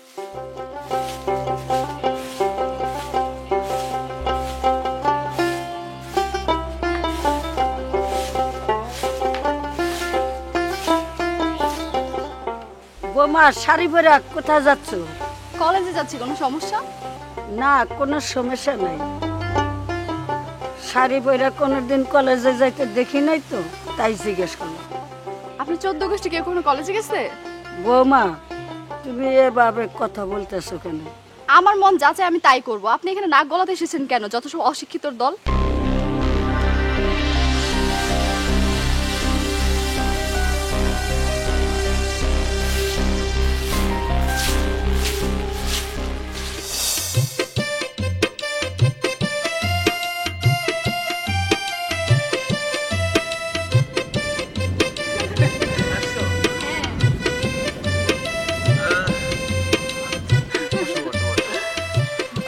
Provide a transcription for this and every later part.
বৌমা শাড়ি পরে কোথায় যাচ্ছ? কলেজে যাচ্ছি। কোনো সমস্যা? না, কোনো সমস্যা নাই। শাড়ি পরে কোনোদিন কলেজে যাইতে দেখি নাই তো, তাই জিজ্ঞেস করলাম। আপনি 14 গোষ্ঠী কেউ কোনো কলেজে গেছে? বৌমা, তুমি এভাবে কথা বলতেছো কেন? আমার মন যা চায় আমি তাই করব। আপনি এখানে নাক গলাতে এসেছেন কেন? যত সব অশিক্ষিতর দল।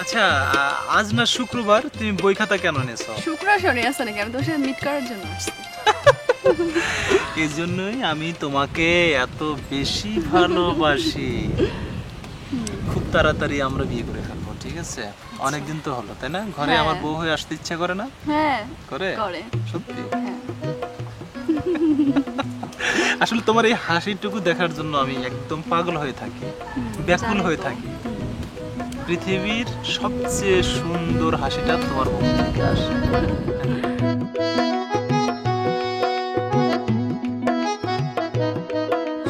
আচ্ছা, আজ না শুক্রবার, তুমি বই খাতা কেন নিয়েছো? শুক্রবার শনি আছে নাকি? আমি তোমার সাথে মিট করার জন্য আসছি। এই জন্যই আমি তোমাকে এত বেশি ভালোবাসি। খুব তাড়াতাড়ি আমরা বিয়ে করে ফেলবো, ঠিক আছে? অনেকদিন তো হলো, তাই না? ঘরে আমার বউ হয়ে আসতে ইচ্ছা করে না? হ্যাঁ করে? করে। সত্যি? আসলে তোমার এই হাসিটুকু দেখার জন্য আমি একদম পাগল হয়ে থাকি, ব্যাকুল হয়ে থাকি। পৃথিবীর সবচেয়ে সুন্দর হাসিটা তোমার মুখ থেকে আসে।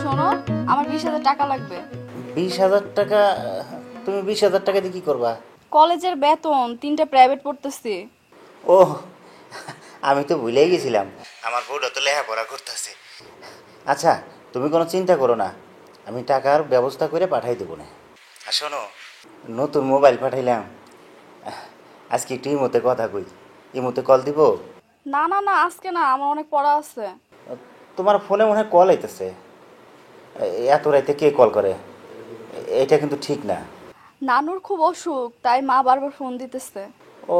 শোনো, আমার 20,000 টাকা লাগবে। 20,000 টাকা? তুমি 20,000 টাকা দিয়ে কি করবা? কলেজের বেতন, 3টা প্রাইভেট পড়তেছি। ও, আমি তো ভুলেই গেছিলাম, আমার বউটা তো লেখাপড়া করতেছে। আচ্ছা, তুমি কোনো চিন্তা করো না, আমি টাকার ব্যবস্থা করে পাঠাই দেবো না। আর শোনো, নতুন মোবাইল পাঠাইলাম, আজকে একটু ইমোতে কথা কই। ইমোতে কল দিব? না না না, আজকে না, আমার অনেক পড়া আছে। তোমার ফোনে মনে হয় কল আইতেছে। এত রাইতে কে কল করে? এটা কিন্তু ঠিক না। নানুর খুব অসুখ, তাই মা বারবার ফোন দিতেছে। ও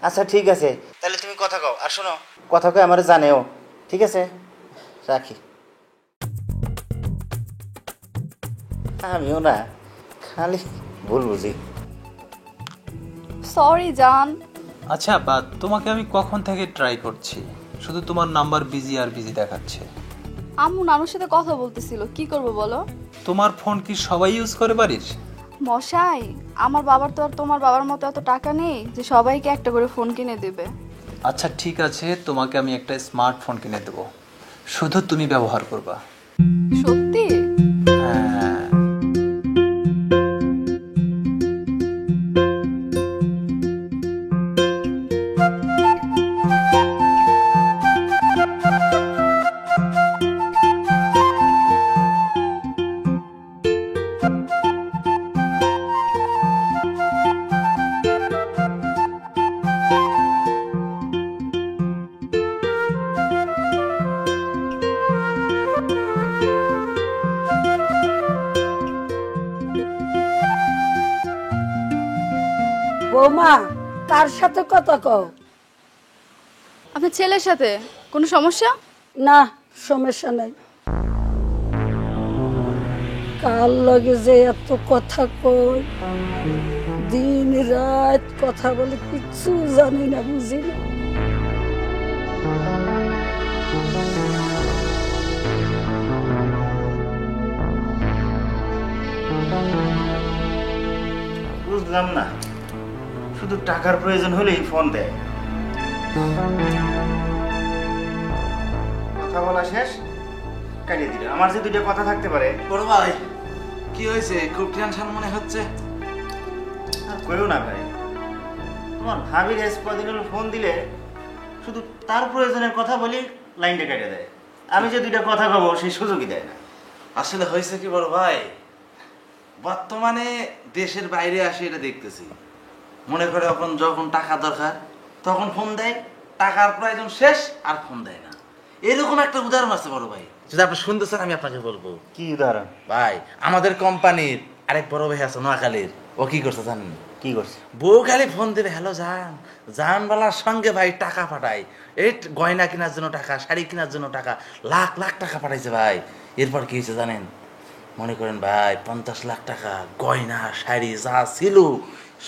আচ্ছা, ঠিক আছে, তাহলে তুমি কথা কও। আর শোনো, কথা কয়ে আমার জানেও, ঠিক আছে? রাখি। আমিও না খালি ভুল বুঝি। সরি জান। আচ্ছা, তোমাকে আমি কখন থেকে ট্রাই করছি, শুধু তোমার নাম্বার বিজি আর বিজি দেখাচ্ছে। আম্মু নানুর সাথে কথা বলতেছিল, কি করব বলো? তোমার ফোন কি সবাই ইউজ করে বাড়ির? মশাই, আমার বাবার তো আর তোমার বাবার মতো এত টাকা নেই যে সবাইকে একটা করে ফোন কিনে দেবে। আচ্ছা ঠিক আছে, তোমাকে আমি একটা স্মার্টফোন কিনে দেবো, শুধু তুমি ব্যবহার করবা। সত্যি? হ্যাঁ। বৌমা, কার সাথে কথা কও? আপনার ছেলের সাথে। কোনো সমস্যা? না, সমস্যা নাই। কার লগে যে এত কথা কই, দিন রাত কথা বলে, কিচ্ছু জানি না, বুঝি না। বুঝলাম না, শুধু টাকার প্রয়োজন হলেই ফোন দেয়। কথা বলা শেষ, কাটিয়ে দিল। আমার যে দুইটা কথা থাকতে পারে। বড় ভাই, কি হয়েছে? খুব টেনশন মনে হচ্ছে। আর কইও না ভাই, তোমার ভাবির এস কদিন হলো ফোন দিলে শুধু তার প্রয়োজনের কথা বলি, লাইনটা কেটে দেয়। আমি যে দুইটা কথা কব সেই সুযোগই দেয় না। আসলে হয়েছে কি বড় ভাই, বর্তমানে দেশের বাইরে আসে এটা দেখতেছি, মনে করে যখন টাকা দরকার তখন ফোন দেয়, টাকার প্রয়োজন শেষ আর ফোন দেয় না। এরকম একটা উদাহরণ আছে বড় ভাই, যদি আপনি শুনতে চান আমি আপনাকে বলবো। কি উদাহরণ? ভাই, আমাদের কোম্পানির আরেক বড় ভাই আছে নোয়াখালীর, ও কি করছে জানেন? কি করছে? বউ খালি ফোন দেবে, হ্যালো জান, জানবালার সঙ্গে ভাই টাকা পাঠায়, এই গয়না কেনার জন্য টাকা, শাড়ি কেনার জন্য টাকা, লাখ লাখ টাকা পাঠাইছে ভাই। এরপর কি হয়েছে জানেন? মনে করেন ভাই 50 লাখ টাকা গয়না শাড়ি যা ছিল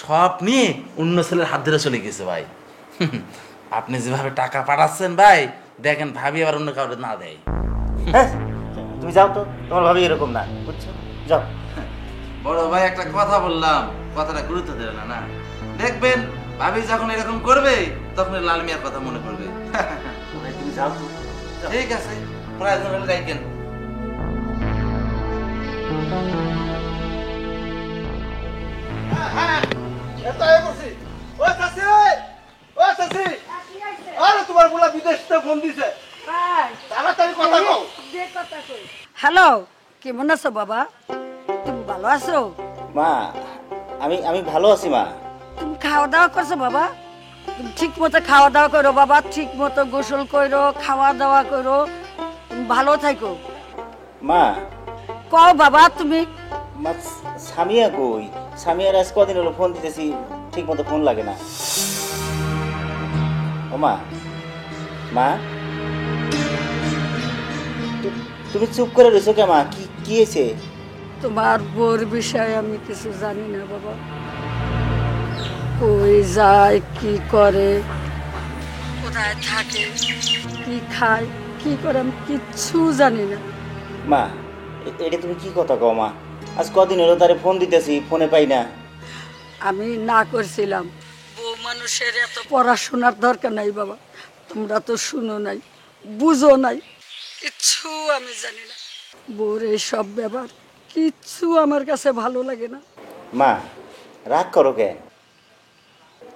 সব নিয়ে অন্য ছেলের হাত ধরে চলে গেছে ভাই। আপনি যেভাবে টাকা পাঠাচ্ছেন ভাই, দেখেন ভাবি আবার অন্য কাউকে না দেয়। হ্যাঁ তুমি যাও তো, তোমার ভাবি এরকম না, বুঝছো? যাও। বড় ভাই একটা কথা বললাম, কথাটা গুরুত্ব দেবে না, না দেখবেন ভাবি যখন এরকম করবে তখন লাল মিয়ার কথা মনে পড়বে। তুমি যাও তো। ঠিক আছে, প্রয়োজন হলে দেখেন। হ্যালো, কেমন আছো বাবা? তুমি ভালো আছো? মা, আমি আমি ভালো আছি মা। তুমি খাওয়া দাওয়া করছো বাবা? তুমি ঠিক মতো খাওয়া দাওয়া করো বাবা, ঠিক মতো গোসল করো, খাওয়া দাওয়া করো, তুমি ভালো থাকো। মা, কও বাবা তুমি। মা সামিয়া কই? সামিয়ার আজ কদিন হলো ফোন দিতেছি, ঠিক মতো ফোন লাগে না। ও মা, মা তুমি চুপ করে রয়েছো কে মা? কি কি হয়েছে? তোমার বোর বিষয়ে আমি কিছু জানি না বাবা। কই যায়, কি করে, কোথায় থাকে, কি খায়, কি করে, আমি কিচ্ছু জানি না। মা এটা তুমি কি কথা কও মা? আজ কদিন হলো তারে ফোন দিতেছি, ফোনে পাই না। আমি না করছিলাম। বউ মানুষের এত পড়াশোনার দরকার নাই বাবা, তোমরা তো শুনো নাই, বুঝো নাই, কিচ্ছু আমি জানি না। বউর এইসব ব্যাপার কিচ্ছু আমার কাছে ভালো লাগে না। মা রাগ করো কেন?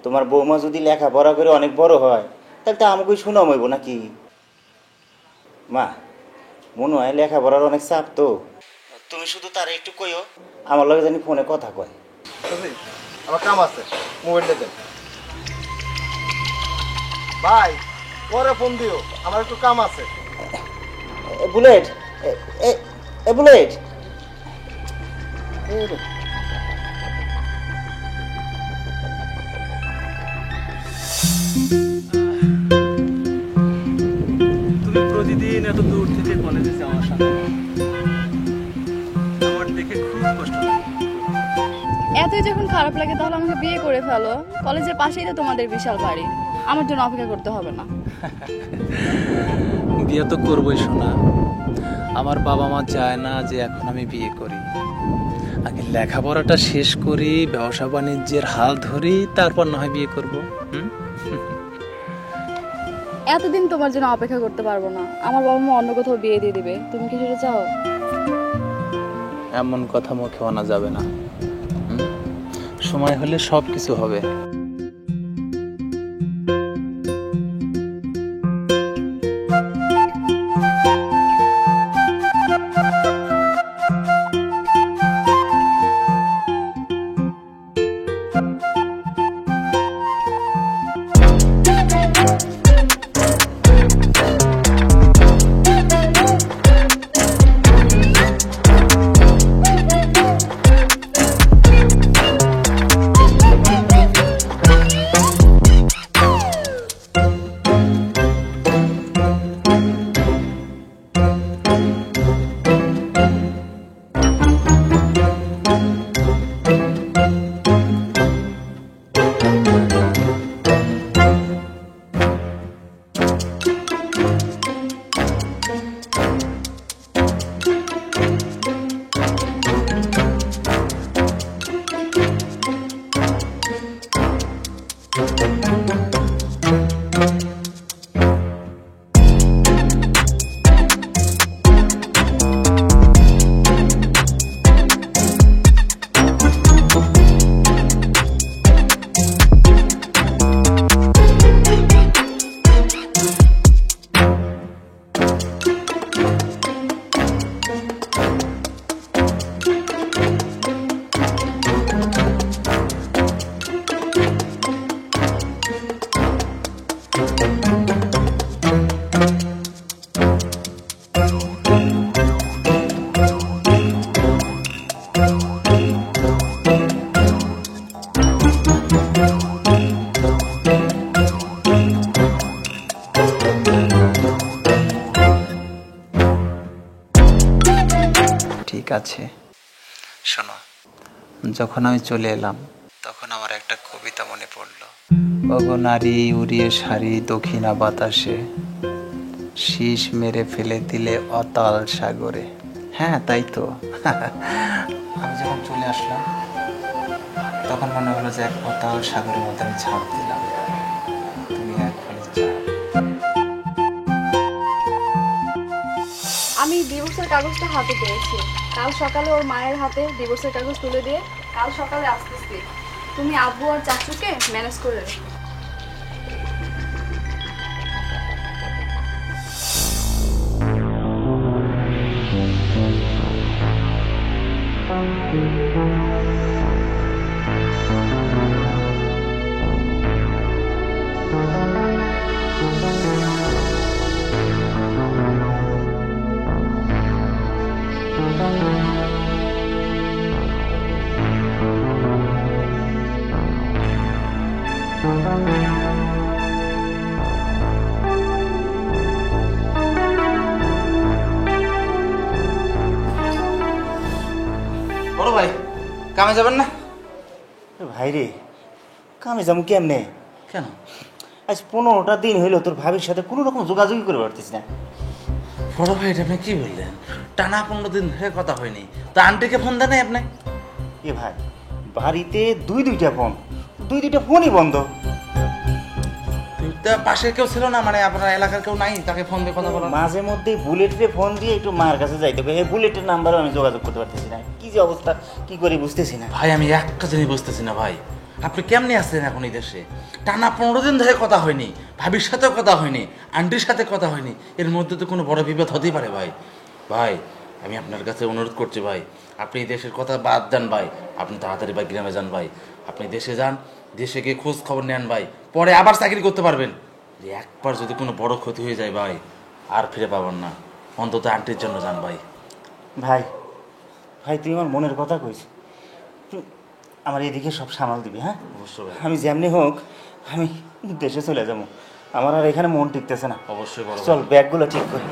তোমার বৌমা যদি লেখাপড়া করে অনেক বড় হয় তাহলে তো আমাকে শোনাম হইব নাকি? মা মনে হয় লেখাপড়ার অনেক চাপ, তো তুমি শুধু তার একটু কইও আমার লগে জানি ফোনে কথা কয়। আমার কাম আছে, মোবাইলটা দেন ভাই, পরে ফোন দিও, আমার একটু কাম আছে। বুলেট, এ বুলেট, তুমি প্রতিদিন এত দূর থেকে কলেজে যাওয়া আসা করো। আমার দেখে খুব কষ্ট লাগে। এতই যখন খারাপ লাগে তাহলে আমাকে বিয়ে করে ফেলো, কলেজের পাশেই তো তোমাদের বিশাল বাড়ি, আমার জন্য অপেক্ষা করতে হবে না। বিয়ে তো করবোই শোনা, আমার বাবা মা চায় না যে এখন আমি বিয়ে করি। আগে লেখাপড়াটা শেষ করি, ব্যবসা বাণিজ্যের হাল ধরি, তারপর না হয় বিয়ে করবো। এতদিন তোমার জন্য অপেক্ষা করতে পারবো না, আমার বাবা মা অন্য কোথাও বিয়ে দিয়ে দিবে, তুমি কি সেটা চাও? এমন কথা মুখে আনা যাবে না। সময় হলে সব কিছু হবে। ঠিক আছে। শোনো, যখন আমি চলে এলাম তখন আমার একটা কবিতা মনে পড়লো। ওগো নারী উড়িয়ে শাড়ি দক্ষিণা বাতাসে, শীষ মেরে ফেলে দিলে অতাল সাগরে। হ্যাঁ তাই তো। আমি যখন চলে আসলাম তখন মনে হলো যে এক অতাল সাগরের মধ্যে আমি ঝাঁপ দিলাম। তুমি এক ফলে চাপ। আমি ডিভোর্সের কাগজটা হাতে পেয়েছি। কাল সকালে ওর মায়ের হাতে ডিভোর্সের কাগজ তুলে দিয়ে কাল সকালে আসতেছি। তুমি আব্বু আর চাচুকে ম্যানেজ করে রেখো। বড় ভাই কামে যাবেন না? ভাই রে, কামে যাবো কেমনে? কেন? আজ 15টা দিন হইলো তোর ভাবির সাথে কোনো রকম যোগাযোগই করে পারতিস না। বড় ভাই এটা আপনি কি বললেন? টানা 15 দিন ধরে কথা হয়নি, তা আন্টিকে ফোন দেন আপনি? এ ভাই, বাড়িতে দুইটা ফোন, দুইটা ফোনই বন্ধ। তা পাশে কেউ ছিল না, মানে আপনার এলাকার কেউ নাই তাকে ফোন দিয়ে কথা বলা? মাঝে মধ্যে বুলেটে ফোন দিয়ে একটু মার কাছে যাইতে হবে, এই বুলেটের নাম্বারও আমি যোগাযোগ করতে পারতেছি না। কি যে অবস্থা, কি করি বুঝতেছি না। ভাই আমি একটা জিনিস বুঝতেছি না ভাই, আপনি কেমনে আছেন এখন এই দেশে? টানা 15 দিন ধরে কথা হয়নি, ভাবির সাথেও কথা হয়নি, আন্টির সাথে কথা হয়নি, এর মধ্যে তো কোনো বড় বিপদ হতেই পারে ভাই। ভাই আমি আপনার কাছে অনুরোধ করছি ভাই, আপনি এই দেশের কথা বাদ দেন ভাই, আপনি তাড়াতাড়ি ভাই গ্রামে যান ভাই। আপনি দেশে যান, দেশে গিয়ে খোঁজ খবর নেন ভাই, পরে আবার চাকরি করতে পারবেন। যে একবার যদি কোনো বড় ক্ষতি হয়ে যায় ভাই, আর ফিরে পাবেন না। অন্তত আন্টির জন্য যান ভাই। ভাই ভাই তুই আমার মনের কথা কইস, তুই আমার এদিকে সব সামাল দিবি। হ্যাঁ অবশ্যই ভাই, আমি যেমনি হোক আমি দেশে চলে যাবো, আমার আর এখানে মন টিকতেছে না। অবশ্যই বড় চল ব্যাগগুলো ঠিক করি।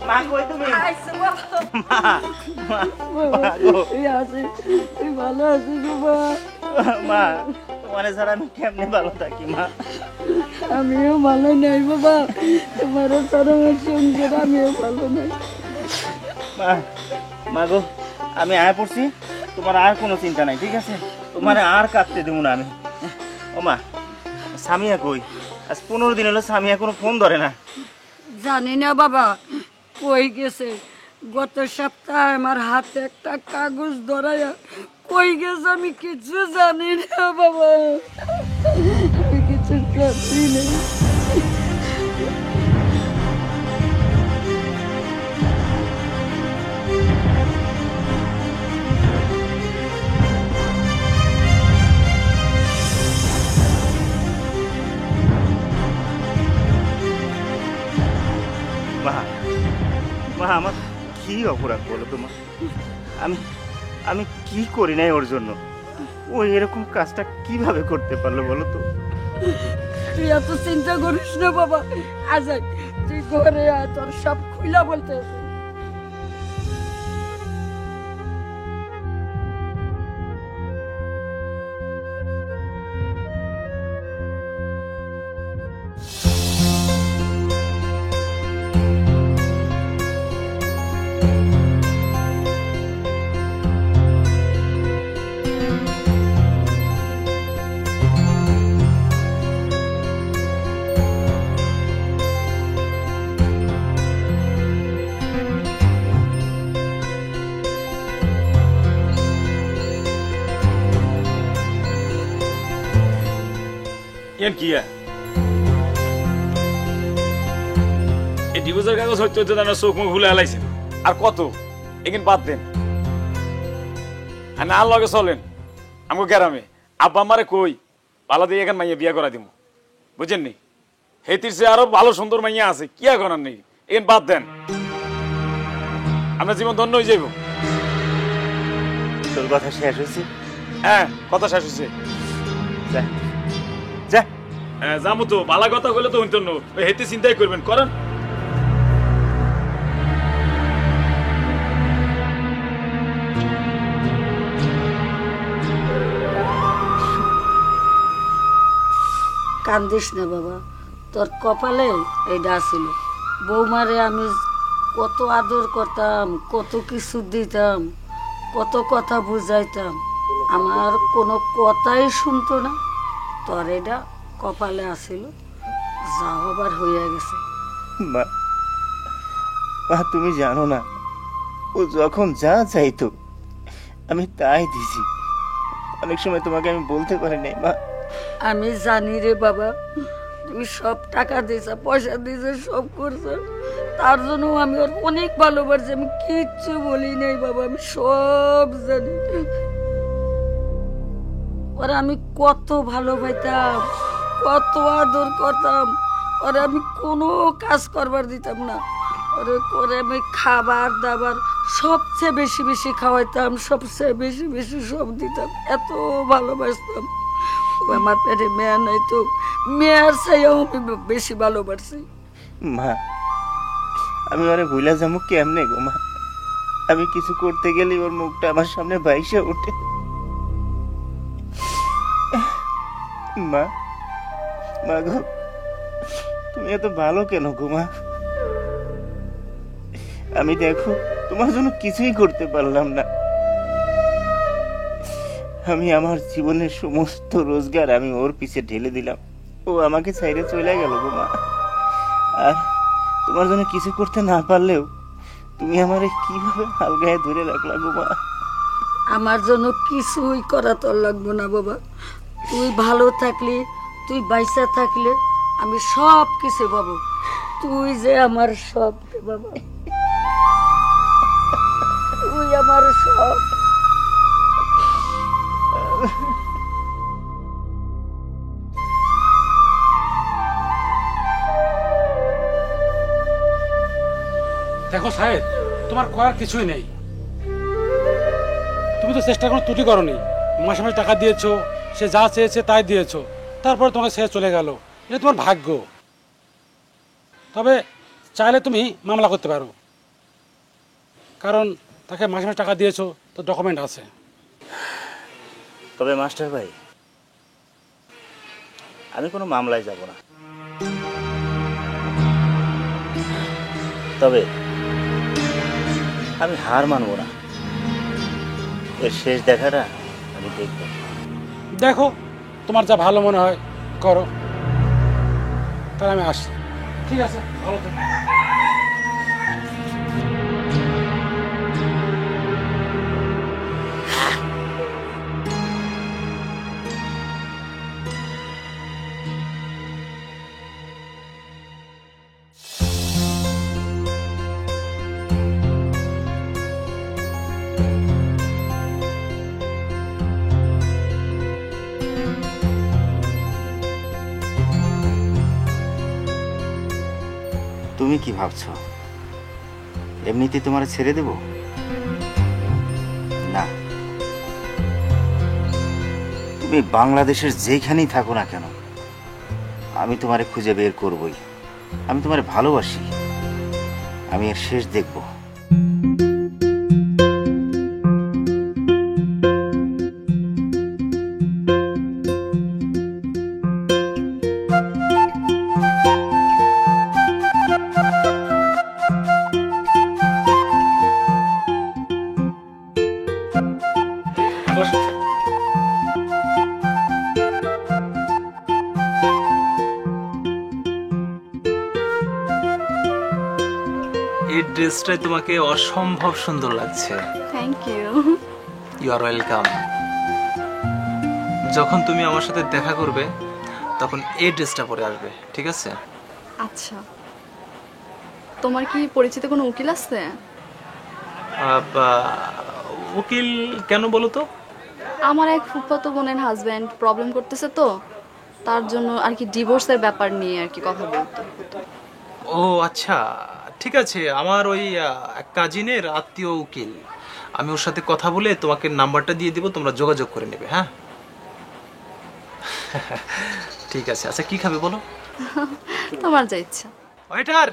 মা কই তুমি? আইসো বাবা। মা তুই আছিস, তুই ভালো আছিস বাবা? মা তোমার ছাড়া আমি কেমনে ভালো থাকি মা? আমিও ভালো নাই বাবা, তোমার সারা আমার সংসার আমিও ভালো নাই। মা মা গো, আমি আয়া পড়ছি, তোমার আর কোনো চিন্তা নাই, ঠিক আছে? তোমার আর কাঁদতে দেবো না আমি। ও মা, সামিয়া কই? আজ 15 দিন হলো সামিয়া কোনো ফোন ধরে না। জানি না বাবা কই গেছে। গত সপ্তাহে আমার হাতে একটা কাগজ ধরাইয়া কই গেছে আমি কিছু জানি না বাবা, আমি কিছু জানি না। মা মা আমার কি অপরাধ বলো তোমার? আমি আমি কি করি নাই ওর জন্য? ও এরকম কাজটা কিভাবে করতে পারলো বলো তো? তুই এত চিন্তা করিস না বাবা, আজ তুই ঘরে আয়, তোর সব খুইলা বলতে আছে। এর কি এই ডিভোর্সের কাগজ হইতে হইতে তার চোখ মুখ ভুলে হালাইছিল। আর কত এখানে বাদ দেন, আর না লগে চলেন আমাকে গ্রামে। আব্বা আমারে কই ভালো দিয়ে এখানে মাইয়া বিয়া করা দিব, বুঝেন নি? হেতির সে আরো ভালো সুন্দর মাইয়া আছে, কি আর করার নেই। এখানে বাদ দেন, আমরা জীবন ধন্য হয়ে যাইব। তোর কথা শেষ হয়েছে? হ্যাঁ, কথা শেষ হয়েছে। যা যা। যাবো তো, বালা কথা বলে তো হইতো না, হেতে চিন্তাই করবেন, করেন। কান্দিস না বাবা, তোর কপালে এইটা ছিল। বৌমারে আমি কত আদর করতাম, কত কিছু দিতাম, কত কথা বুঝাইতাম, আমার কোনো কথাই শুনতো না। তোর এটা কপালে আসিল, যা হবার হইয়া গেছে। মা, মা তুমি জানো না, ও যখন যা চাইতো আমি তাই দিছি। অনেক সময় তোমাকে আমি বলতে পারি নাই মা। আমি জানি রে বাবা, তুমি সব টাকা দিয়েছ, পয়সা দিয়েছ, সব করছো, তার জন্য আমি ওর অনেক ভালোবাসি। আমি কিচ্ছু বলি নাই বাবা, আমি সব জানি। ওরা আমি কত ভালোবাসতাম, কত আদর করতাম। ওরা আমি কোনো কাজ করবার দিতাম না। ওরে করে আমি খাবার দাবার সবচেয়ে বেশি বেশি খাওয়াইতাম, সবচেয়ে বেশি বেশি সব দিতাম, এত ভালোবাসতাম। আমার পেটে মেয়ে নাই তো, মেয়ের চাইও আমি বেশি ভালোবাসি। মা, আমি ওরে ভুলা যাবো কেমনে গো মা? আমি কিছু করতে গেলে ওর মুখটা আমার সামনে বাইসে ওঠে। মা, মা গো, তুমি এত ভালো কেন গো মা? আমি দেখো তোমার জন্য কিছুই করতে পারলাম না। আমি আমার জীবনের সমস্ত রোজগার আমি ওর পিছে ঢেলে দিলাম, ও আমাকে ছাইরে চলে গেল গো মা। আর তোমার জন্য কিছু করতে না পারলেও তুমি আমারে কিভাবে হালগায় ধরে রাখলা গো মা। আমার জন্য কিছুই করা তোর লাগবো না বাবা। তুই ভালো থাকলি, তুই বাইসা থাকলে আমি সব কিছু পাবো। তুই যে আমার সব রে বাবা, তুই আমার সব। দেখো সাহেব, তোমার করার কিছুই নেই। তুমি তো চেষ্টা কোনো ত্রুটি করনি, মাসে মাসে টাকা দিয়েছো, সে যা চেয়েছে তাই দিয়েছো, তারপরে তোমাকে সে চলে গেল। এটা তোমার ভাগ্য। তবে চাইলে তুমি মামলা করতে পারো, কারণ তাকে মাসে মাসে টাকা দিয়েছো, তো ডকুমেন্ট আছে। তবে মাস্টার ভাই, আমি কোনো মামলায় যাব না। তবে আমি হার মানবো না, এর শেষ দেখাটা আমি দেখব। দেখো তোমার যা ভালো মনে হয় করো, তাহলে আমি আসি। ঠিক আছে, ভালো থেকো। তুমি কি ভাবছো এমনিতে তোমার ছেড়ে দেব? না, তুমি বাংলাদেশের যেখানেই থাকো না কেন, আমি তোমারে খুঁজে বের করবই। আমি তোমারে ভালোবাসি, আমি এর শেষ দেখব। এই ড্রেসটাই তোমাকে অসম্ভব সুন্দর লাগছে। Thank you. You are welcome. যখন তুমি আমার সাথে দেখা করবে তখন এই ড্রেসটা পরে আসবে, ঠিক আছে? আচ্ছা, তোমার কি পরিচিত কোনো উকিল আছে? উকিল কেন বলো তো? আমার এক ফুফাতো বোনের হাজবেন্ড প্রবলেম করতেছে, তো তার জন্য আর কি ডিভোর্সের ব্যাপার নিয়ে আর কি কথা বলতে হতো। ও আচ্ছা, ঠিক আছে। আমার ওই কাজিনের আত্মীয় উকিল, আমি ওর সাথে কথা বলে তোমাকে নাম্বারটা দিয়ে দিব, তোমরা যোগাযোগ করে নেবে। হ্যাঁ ঠিক আছে। আচ্ছা কি খাবে বলো? তোমার যা ইচ্ছা। ওয়েটার,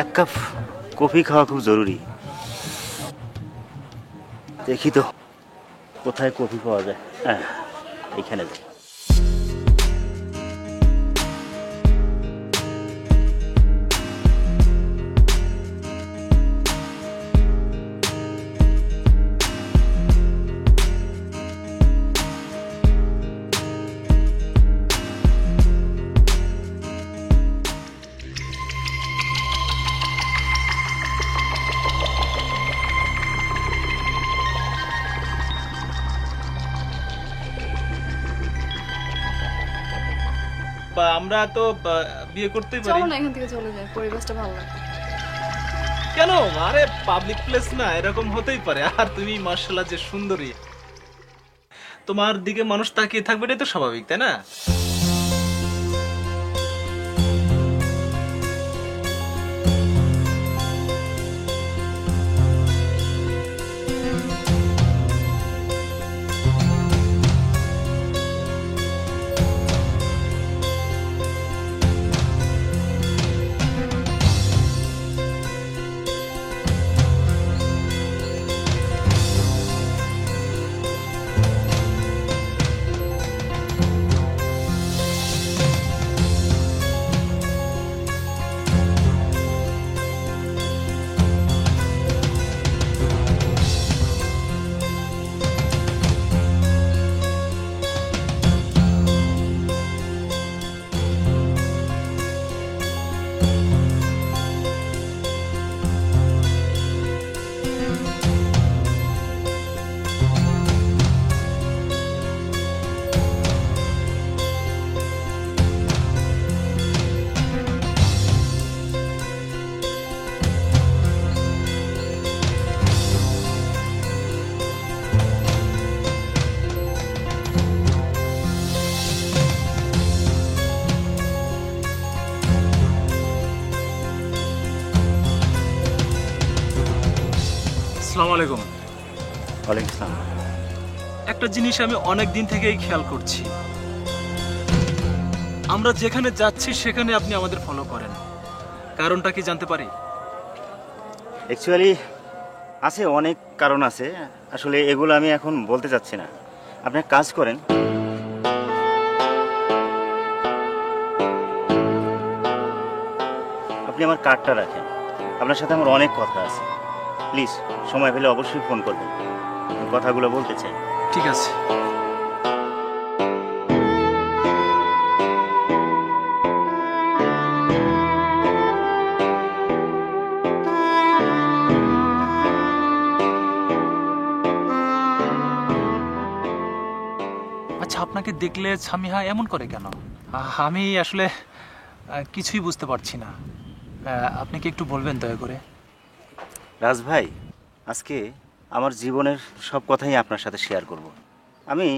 এক কাপ কফি খাওয়া খুব জরুরি। দেখি তো কোথায় কফি পাওয়া যায়। হ্যাঁ, এইখানে যাই। আমরা তো বিয়ে করতেই পারি। চলো না এখান থেকে চলে যাই, পরিবেশটা ভালো লাগে। কেন? আরে পাবলিক প্লেস না, এরকম হতেই পারে। আর তুমি মাশাআল্লাহ যে সুন্দরী, তোমার দিকে মানুষ তাকিয়ে থাকবে, এটাই তো স্বাভাবিক, তাই না? আসসালামু আলাইকুম। ওয়ালাইকুম আসসালাম। একটা জিনিস আমি অনেক দিন থেকেই খেয়াল করছি, আমরা যেখানে যাচ্ছি সেখানে আপনি আমাদের ফলো করেন, কারণটা কি জানতে পারি? অ্যাকচুয়ালি আছে, অনেক কারণ আছে। আসলে এগুলো আমি এখন বলতে চাচ্ছি না। আপনি এক কাজ করেন, আপনি আমার কার্ডটা রাখেন। আপনার সাথে আমার অনেক কথা আছে। প্লিজ সময় পেলে অবশ্যই ফোন করবেন, আমি কথাগুলো বলতে চাই। ঠিক আছে। আচ্ছা, আপনাকে দেখলে সামিহা এমন করে কেন? আমি আসলে কিছুই বুঝতে পারছি না। আপনি কি একটু বলবেন দয়া করে? রাজ ভাই, আজকে আমার জীবনের সব কথাই আপনার সাথে শেয়ার করব। আমি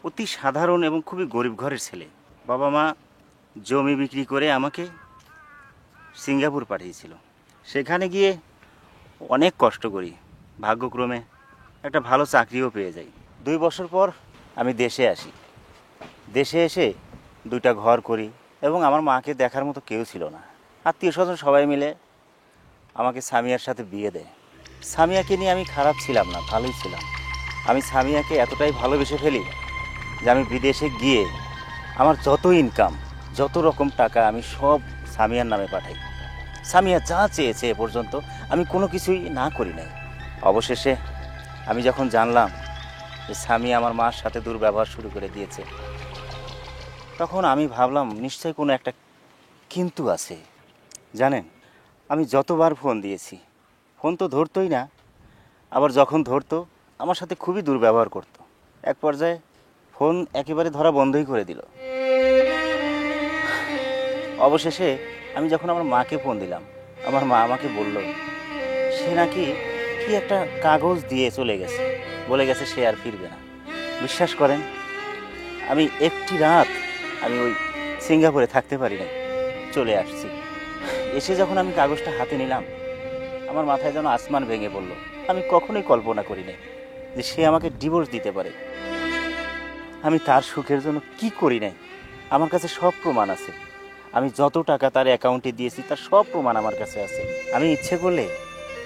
অতি সাধারণ এবং খুবই গরিব ঘরের ছেলে। বাবা মা জমি বিক্রি করে আমাকে সিঙ্গাপুর পাঠিয়েছিল। সেখানে গিয়ে অনেক কষ্ট করি, ভাগ্যক্রমে একটা ভালো চাকরিও পেয়ে যাই। 2 বছর পর আমি দেশে আসি। দেশে এসে 2টা ঘর করি এবং আমার মাকে দেখার মতো কেউ ছিল না। আত্মীয় স্বজন সবাই মিলে আমাকে সামিয়ার সাথে বিয়ে দেয়। সামিয়াকে নিয়ে আমি খারাপ ছিলাম না, ভালোই ছিলাম। আমি সামিয়াকে এতটাই ভালোবেসে ফেলি যে আমি বিদেশে গিয়ে আমার যত ইনকাম, যত রকম টাকা আমি সব সামিয়ার নামে পাঠাই। সামিয়া যা চেয়েছে এ পর্যন্ত আমি কোনো কিছুই না করি নাই। অবশেষে আমি যখন জানলাম যে সামিয়া আমার মার সাথে দুর্ব্যবহার শুরু করে দিয়েছে, তখন আমি ভাবলাম নিশ্চয়ই কোনো একটা কিন্তু আছে। জানেন, আমি যতবার ফোন দিয়েছি, ফোন তো ধরতোই না। আবার যখন ধরতো আমার সাথে খুবই দুর্ব্যবহার করতো। এক পর্যায়ে ফোন একেবারে ধরা বন্ধই করে দিল। অবশেষে আমি যখন আমার মাকে ফোন দিলাম, আমার মা আমাকে বলল সে নাকি কি একটা কাগজ দিয়ে চলে গেছে, বলে গেছে সে আর ফিরবে না। বিশ্বাস করেন, আমি একটি রাত আমি ওই সিঙ্গাপুরে থাকতে পারি না, চলে আসছি। এসে যখন আমি কাগজটা হাতে নিলাম, আমার মাথায় যেন আসমান ভেঙে পড়লো। আমি কখনোই কল্পনা করি নাই যে সে আমাকে ডিভোর্স দিতে পারে। আমি তার সুখের জন্য কি করি নাই, আমার কাছে সব প্রমাণ আছে। আমি যত টাকা তার অ্যাকাউন্টে দিয়েছি তার সব প্রমাণ আমার কাছে আছে। আমি ইচ্ছে করলে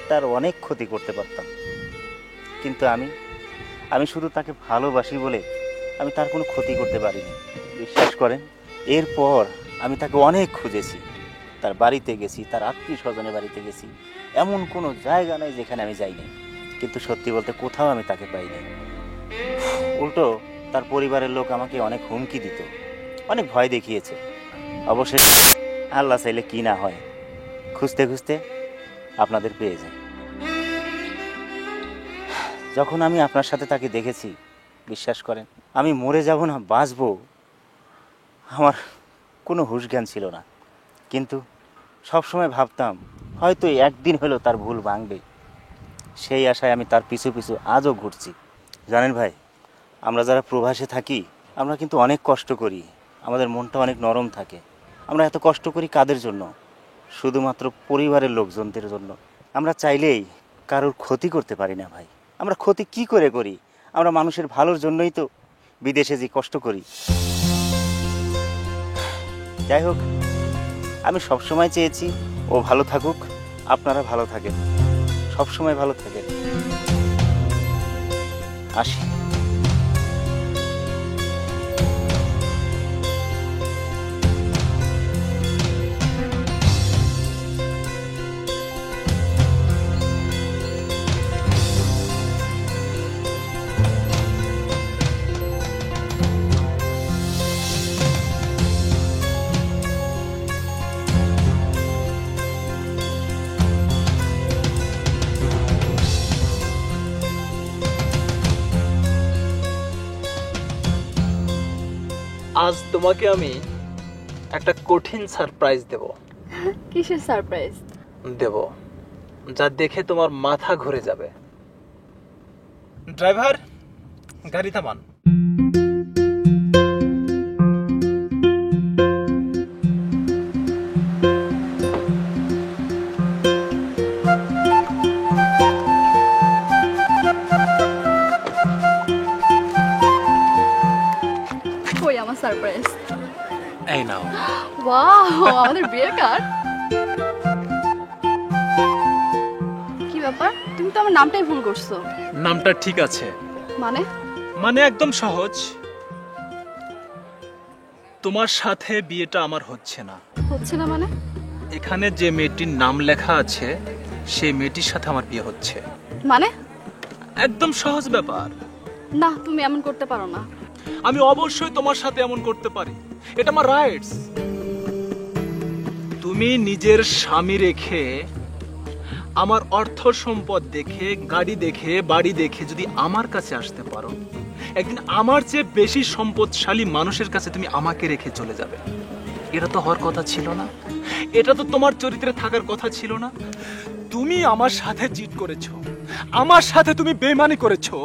তার অনেক ক্ষতি করতে পারতাম, কিন্তু আমি শুধু তাকে ভালোবাসি বলে আমি তার কোনো ক্ষতি করতে পারিনি। বিশ্বাস করেন, এরপর আমি তাকে অনেক খুঁজেছি, তার বাড়িতে গেছি, তার আত্মীয় স্বজনের বাড়িতে গেছি, এমন কোনো জায়গা নাই যেখানে আমি যাইনি, কিন্তু সত্যি বলতে কোথাও আমি তাকে পাইনি। উল্টো তার পরিবারের লোক আমাকে অনেক হুমকি দিত, অনেক ভয় দেখিয়েছে। অবশেষে আল্লাহ চাইলে কি না হয়, খুঁজতে খুঁজতে আপনাদের পেয়ে যাই। যখন আমি আপনার সাথে তাকে দেখেছি, বিশ্বাস করেন আমি মরে যাব না বাঁচবো আমার কোনো হুঁশ জ্ঞান ছিল না, কিন্তু সবসময় ভাবতাম হয়তো একদিন হলেও তার ভুল ভাঙবে। সেই আশায় আমি তার পিছু পিছু আজও ঘুরছি। জানেন ভাই, আমরা যারা প্রবাসে থাকি আমরা কিন্তু অনেক কষ্ট করি, আমাদের মনটা অনেক নরম থাকে। আমরা এত কষ্ট করি কাদের জন্য? শুধুমাত্র পরিবারের লোকজনদের জন্য। আমরা চাইলেই কারোর ক্ষতি করতে পারি না ভাই। আমরা ক্ষতি কি করে করি? আমরা মানুষের ভালোর জন্যই তো বিদেশে যে কষ্ট করি। যাই হোক, আমি সবসময় চেয়েছি ও ভালো থাকুক, আপনারা ভালো থাকেন, সবসময় ভালো থাকেন। আসি। আজ তোমাকে আমি একটা কঠিন সারপ্রাইজ কিসের সারপ্রাইজ? দেব যা দেখে তোমার মাথা ঘুরে যাবে। ড্রাইভার, গাড়ি থামান। কই আমার সারপ্রাইজ? এই নাও। ওয়াও, আমাদের বিয়ের কার্ড। কি ব্যাপার, তুমি তো আমার নামটাই ভুল করছো। নামটা ঠিক আছে, মানে একদম সহজ। তোমার সাথে বিয়েটা আমার হচ্ছে না। হচ্ছে না মানে? এখানে যে মেয়েটির নাম লেখা আছে সেই মেয়েটির সাথে আমার বিয়ে হচ্ছে। মানে একদম সহজ ব্যাপার। না, তুমি এমন করতে পারো না। আমি অবশ্যই তোমার সাথে এমন করতে পারি, এটা আমার রাইটস। তুমি নিজের স্বামী রেখে, আমার অর্থ সম্পদ দেখে, গাড়ি দেখে, বাড়ি দেখে যদি আমার কাছে আসতে পারো, একদিন আমার চেয়ে বেশি সম্পদশালী মানুষের কাছে তুমি আমাকে রেখে চলে যাবে। এটা তো হওয়ার কথা ছিল না, এটা তো তোমার চরিত্রে থাকার কথা ছিল না। তুমি আমার সাথে চিট করেছো, আমার সাথে তুমি বেইমানি করেছো,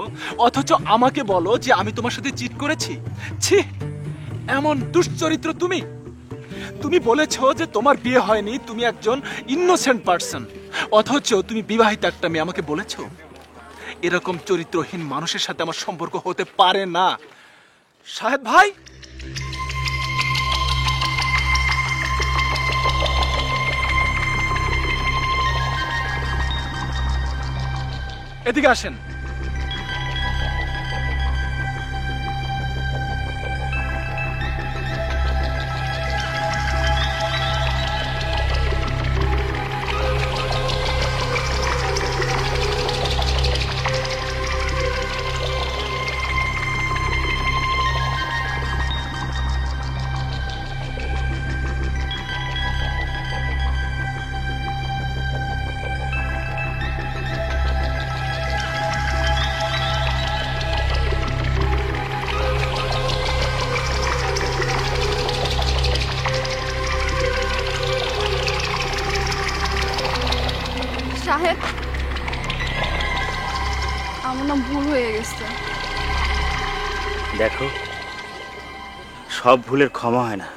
অথচ আমাকে বলো যে আমি তোমার সাথে চিট করেছি। ছি, এমন দুশ্চরিত্র তুমি। তুমি বলেছো যে তোমার বিয়ে হয়নি, তুমি একজন ইনোসেন্ট পারসন, অথচ তুমি বিবাহিত একটা মেয়ে আমাকে বলেছো। এরকম চরিত্রহীন মানুষের সাথে আমার সম্পর্ক হতে পারে না। শাহেদ ভাই, এদিকে আসেন। শাহেদ, আমার না ভুল হয়ে গেছে। দেখো, সব ভুলের ক্ষমা হয় না।